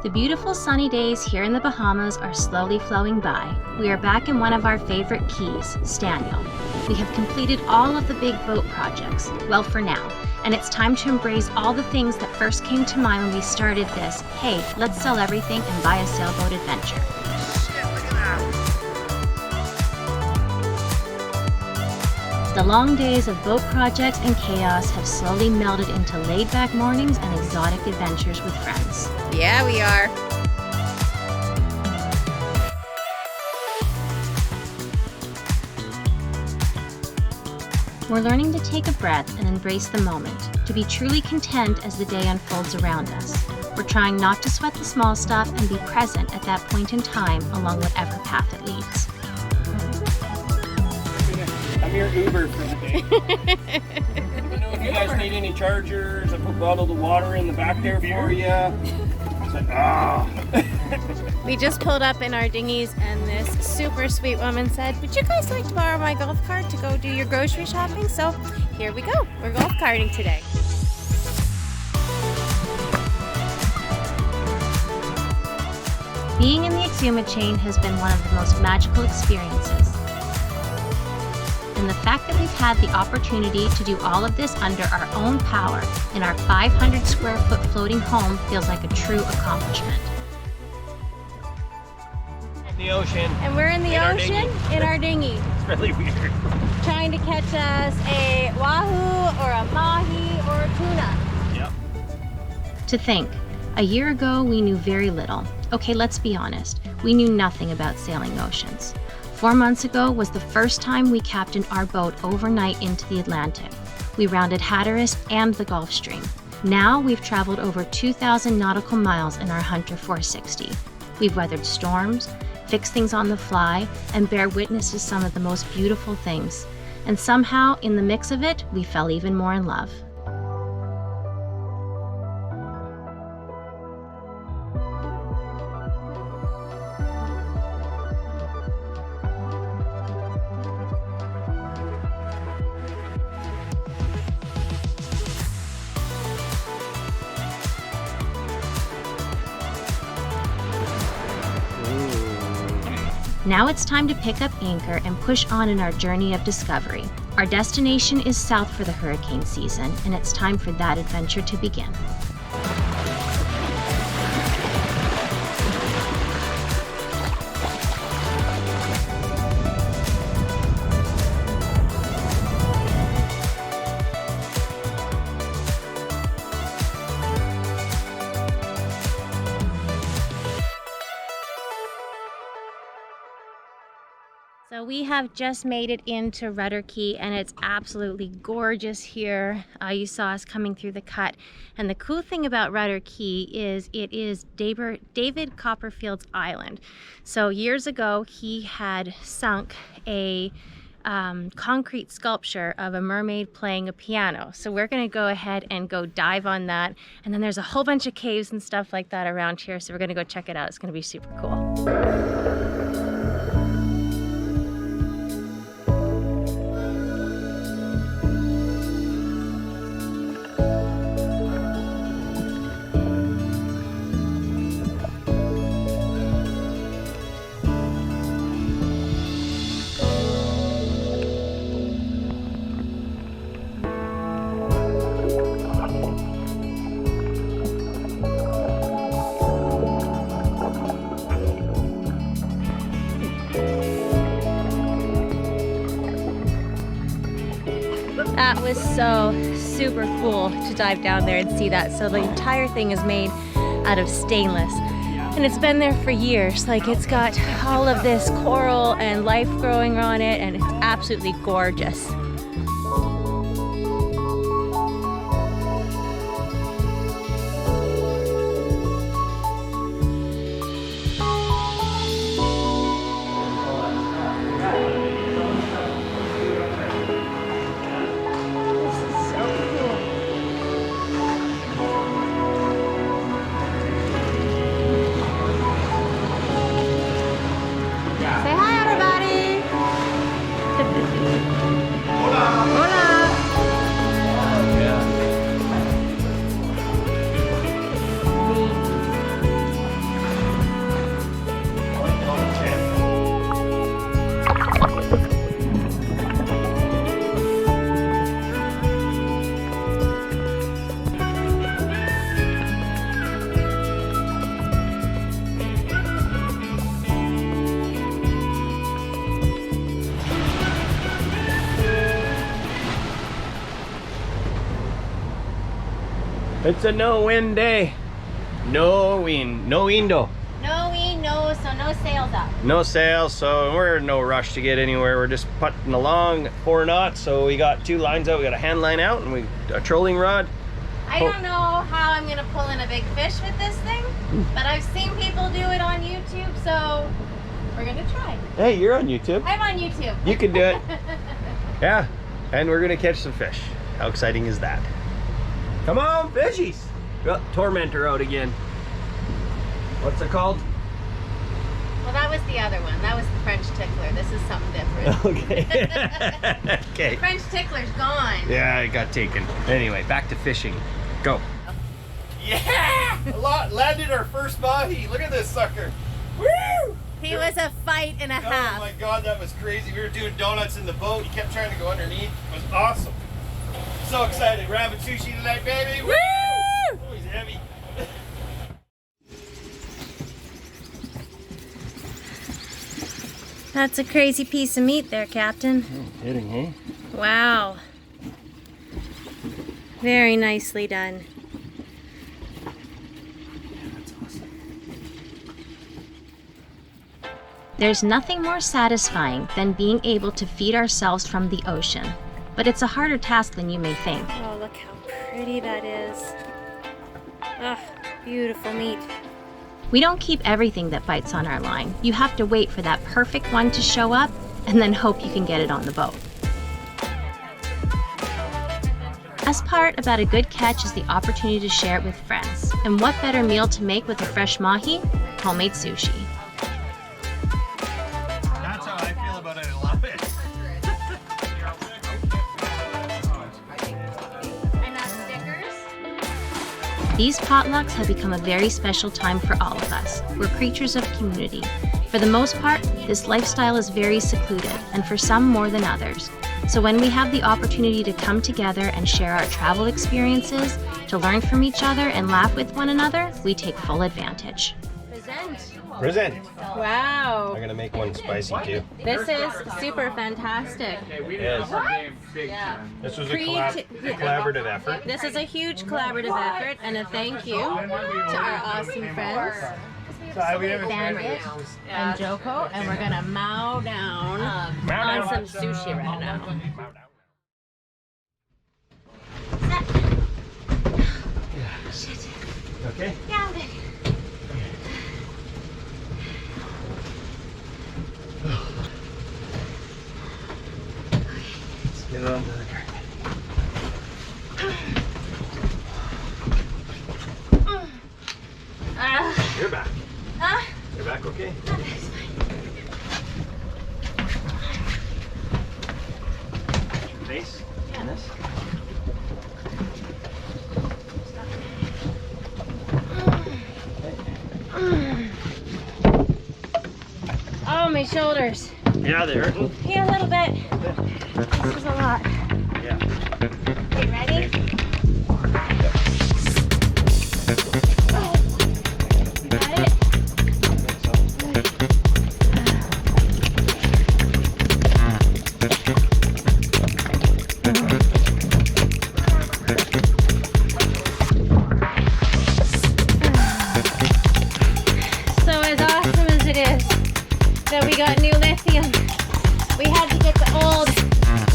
The beautiful sunny days here in the Bahamas are slowly flowing by. We are back in one of our favorite keys, Staniel. We have completed all of the big boat projects, well for now, and it's time to embrace all the things that first came to mind when we started this, hey, let's sell everything and buy a sailboat adventure. Shit, look at that. The long days of boat projects and chaos have slowly melded into laid-back mornings and exotic adventures with friends. Yeah, we are. We're learning to take a breath and embrace the moment, to be truly content as the day unfolds around us. We're trying not to sweat the small stuff and be present at that point in time along whatever path it leads. I'm your Uber for the day. Let me know if you guys need any chargers. I put bottled water in the back there for you. It's like, We just pulled up in our dinghies and this super sweet woman said, would you guys like to borrow my golf cart to go do your grocery shopping? So here we go. We're golf carting today. Being in the Exuma chain has been one of the most magical experiences. And the fact that we've had the opportunity to do all of this under our own power in our 500 square foot floating home feels like a true accomplishment. the ocean. And we're in the ocean in our dinghy. It's really weird. Trying to catch us a wahoo or a mahi or a tuna. Yep. To think, a year ago we knew very little. Okay, let's be honest, we knew nothing about sailing oceans. 4 months ago was the first time we captained our boat overnight into the Atlantic. We rounded Hatteras and the Gulf Stream. Now we've traveled over 2,000 nautical miles in our Hunter 460. We've weathered storms, fixed things on the fly, and bear witness to some of the most beautiful things. And somehow, in the mix of it, we fell even more in love. Now it's time to pick up anchor and push on in our journey of discovery. Our destination is south for the hurricane season, and it's time for that adventure to begin. So we have just made it into Rudder Key, and it's absolutely gorgeous here. You saw us coming through the cut. And the cool thing about Rudder Key is it is David Copperfield's island. So years ago, he had sunk a concrete sculpture of a mermaid playing a piano. So we're gonna go ahead and go dive on that. And then there's a whole bunch of caves and stuff like that around here. So we're gonna go check it out. It's gonna be super cool. That was so super cool to dive down there and see that. So the entire thing is made out of stainless, and it's been there for years. Like, it's got all of this coral and life growing on it, and it's absolutely gorgeous. It's a no-wind day. No wind, no window. No wind, so no sails up. No sails, so we're in no rush to get anywhere. We're just putting along 4 knots. So we got 2 lines out. We got a hand line out and a trolling rod. I don't know how I'm gonna pull in a big fish with this thing, but I've seen people do it on YouTube, so we're gonna try. Hey, you're on YouTube. I'm on YouTube. You can do it. Yeah, and we're gonna catch some fish. How exciting is that? Come on, fishies. Oh, tormentor out again. What's it called? Well, that was the other one. That was the French tickler. This is something different. Okay. Okay. French tickler's gone. Yeah, it got taken. Anyway, back to fishing. Go. Yeah! Landed our first mahi. Look at this sucker. Woo! He was a fight and a half. Oh my god, that was crazy. We were doing donuts in the boat. He kept trying to go underneath. It was awesome. So excited. We're having sushi tonight, baby. Woo! Oh, he's heavy. That's a crazy piece of meat there, Captain. Oh, hitting, hey? Wow. Very nicely done. There's nothing more satisfying than being able to feed ourselves from the ocean. But it's a harder task than you may think. Oh, look how pretty that is. Ugh, beautiful meat. We don't keep everything that bites on our line. You have to wait for that perfect one to show up and then hope you can get it on the boat. Best part about a good catch is the opportunity to share it with friends. And what better meal to make with a fresh mahi? Homemade sushi. That's how I feel about it. I love it. These potlucks have become a very special time for all of us. We're creatures of community. For the most part, this lifestyle is very secluded, and for some more than others. So when we have the opportunity to come together and share our travel experiences, to learn from each other and laugh with one another, we take full advantage. Present. Wow. I'm gonna make one spicy too. This is super fantastic. Yes. This was a collaborative effort. This is a huge collaborative effort, and a thank you to our awesome friends, Bandit and Joko, and we're gonna mow down on some sushi right now. Okay. Yeah. Let's get it onto the cart. You're back. Huh? You're back, okay? Face? Yeah. This? Oh, my shoulders. Yeah, they're hurting. Yeah, a little bit. This is a lot. Yeah. Okay, ready? Got it? So as awesome as it is that we got new lithium, we had to get the old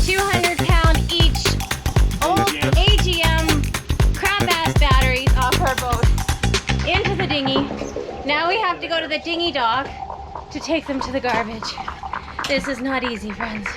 200-pound each old AGM crap-ass batteries off our boat into the dinghy. Now we have to go to the dinghy dock to take them to the garbage. This is not easy, friends.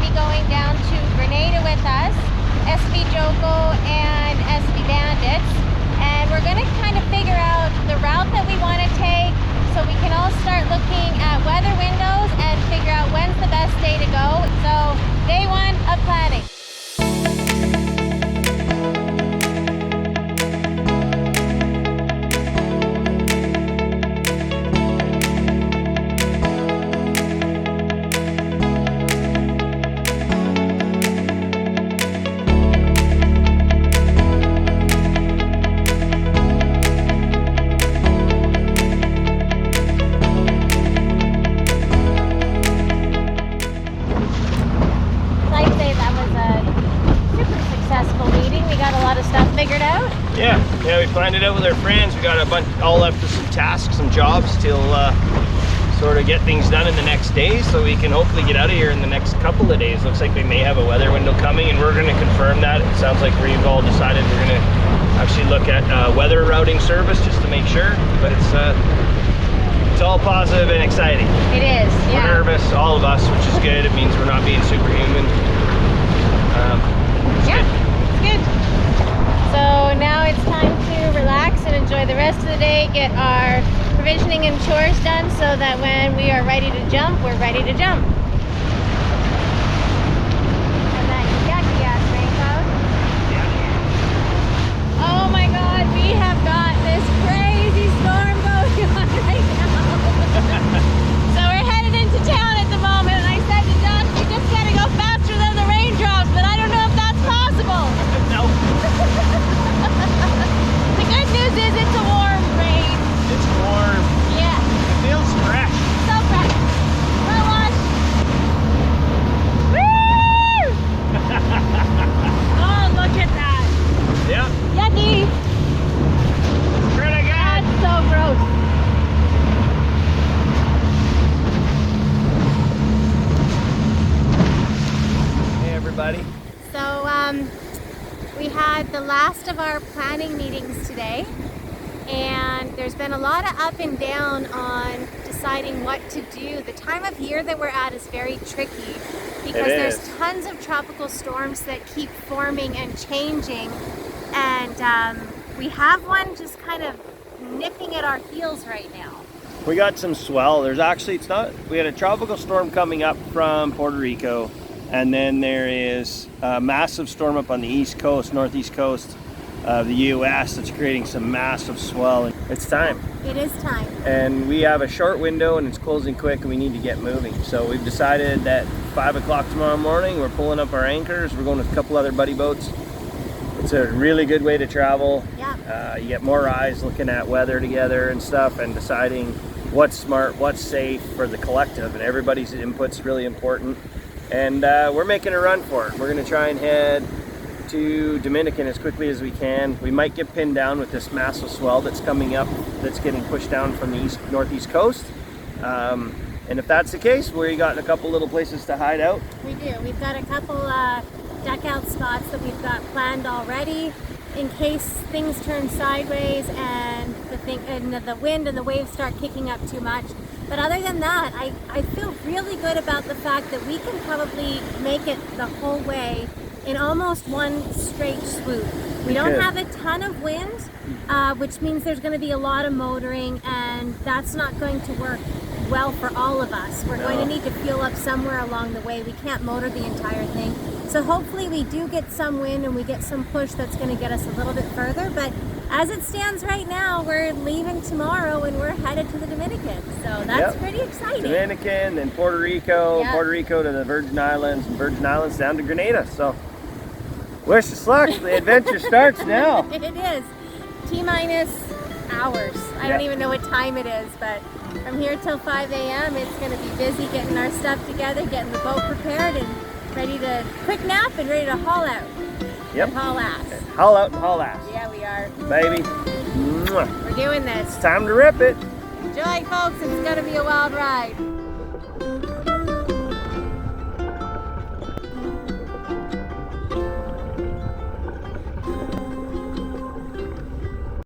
be going down to Grenada with us, SV Joko and SV Bandits, and we're going to kind of figure out the route that we want to take so we can all start looking at weather windows and figure out when's the best day to go. So day one of planning. Yeah, we planned it out with our friends. We got a bunch, all left with some tasks, some jobs till sort of get things done in the next day, so we can hopefully get out of here in the next couple of days. Looks like we may have a weather window coming, and we're going to confirm that. It sounds like we've all decided we're going to actually look at weather routing service just to make sure. But it's all positive and exciting. It is. Yeah. We're nervous, all of us, which is good. It means we're not being superhuman. Yeah, it's good. So now it's time to relax and enjoy the rest of the day, get our provisioning and chores done so that when we are ready to jump, we're ready to jump. And that yucky ass raincoat. Yeah. Oh my God, we have got this crazy storm going on right now. So we're headed into town at the moment, and I said to Josh, we just gotta go faster than the raindrops, but I don't know if that's possible. No. The good news is it's a warm rain. It's warm. Yeah. It feels fresh. So fresh. Car wash. Woo! Oh, look at that. Yeah. Yucky. It's pretty good. That's so gross. Hey, everybody. So, we had the last of our planning meetings today, and there's been a lot of up and down on deciding what to do. The time of year that we're at is very tricky because there's tons of tropical storms that keep forming and changing, and we have one just kind of nipping at our heels right now. We got some swell. There's actually, we had a tropical storm coming up from Puerto Rico, and then there is a massive storm up on the east coast, northeast coast of the US that's creating some massive swell. It's time. It is time. And we have a short window and it's closing quick and we need to get moving. So we've decided that 5 o'clock tomorrow morning, we're pulling up our anchors. We're going with a couple other buddy boats. It's a really good way to travel. Yeah. You get more eyes looking at weather together and stuff and deciding what's smart, what's safe for the collective, and everybody's input's really important. And we're making a run for it. We're gonna try and head to Dominican as quickly as we can. We might get pinned down with this massive swell that's coming up, that's getting pushed down from the northeast coast. And if that's the case, we got a couple little places to hide out. We do. We've got a couple duck out spots that we've got planned already in case things turn sideways and the wind and the waves start kicking up too much. But other than that, I feel really good about the fact that we can probably make it the whole way in almost one straight swoop. We don't have a ton of wind, which means there's going to be a lot of motoring, and that's not going to work well for all of us. We're going to need to fuel up somewhere along the way. We can't motor the entire thing. So hopefully we do get some wind and we get some push that's going to get us a little bit further. But as it stands right now, we're leaving tomorrow and we're headed to the Dominican. So that's pretty exciting. Dominican, then Puerto Rico, Puerto Rico to the Virgin Islands, and Virgin Islands down to Grenada. So wish us luck. The adventure starts now. It is. T-minus hours. I don't even know what time it is, but from here till 5 a.m. it's going to be busy getting our stuff together, getting the boat prepared, and ready to quick nap and ready to haul out. Yep. And haul ass. Haul out and haul ass. Yeah, we are. Baby. We're doing this. It's time to rip it. Enjoy, folks. It's going to be a wild ride.